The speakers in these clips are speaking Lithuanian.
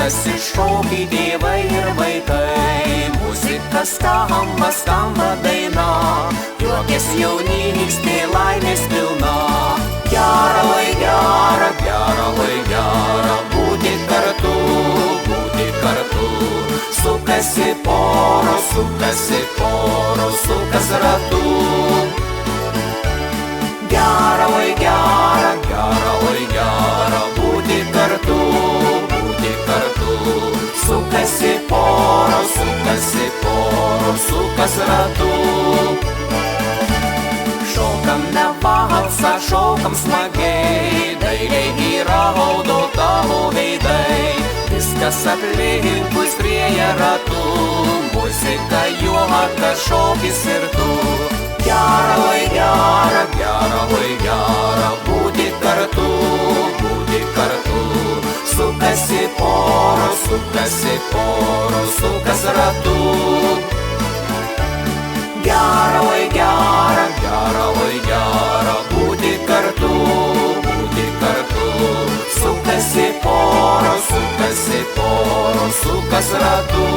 sukasi šokiai tėvai ir vaikai. Muzika skamba, skamba daina, juokės jaunystė laimės pilna. Gera, lai gera, gera, lai gera, būti kartu, būti kartu. Sukasi poros, sukas ratu. Gera, lai gera, gera, lai gera, būti kartu, būti kartu. Sukasi poros, sukas ratu. Šokam ne valsą, šokam smagiai, dailiai įraudo tavo veidai. Viskas aplinkui skrieja ratu, muzika, juokas, šokis ir tu. Gera, lai gera, gera, lai gera, būti kartu, būti kartu. Sukasi poros, sukas ratu. Gera, lai gera, gera, lai gera, būti kartu, būti kartu. Sukasi poros, sukas ratu.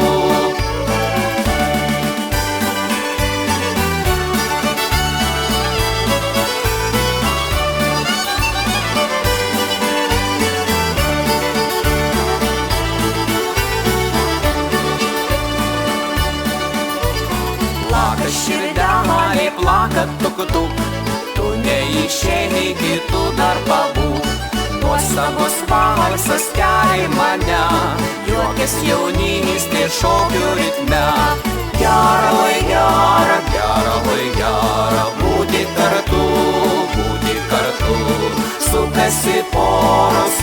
Plaka širdelė, plaka tuk-tuk, tu neišėjai, kitų dar pabūk. Nuostabus valsas kelia mane, juokės jaunystė šokių ritme. Gera, lai gera, gera, lai gera, būti kartu, būti kartu. Sukasi poros,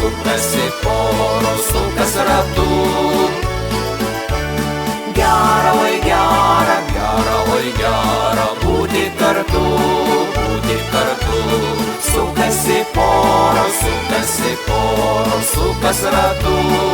sukas ratu. Gera, lai gera, gera, lai gera, būti kartu, būti kartu. Sukasi poros, sukas ratu.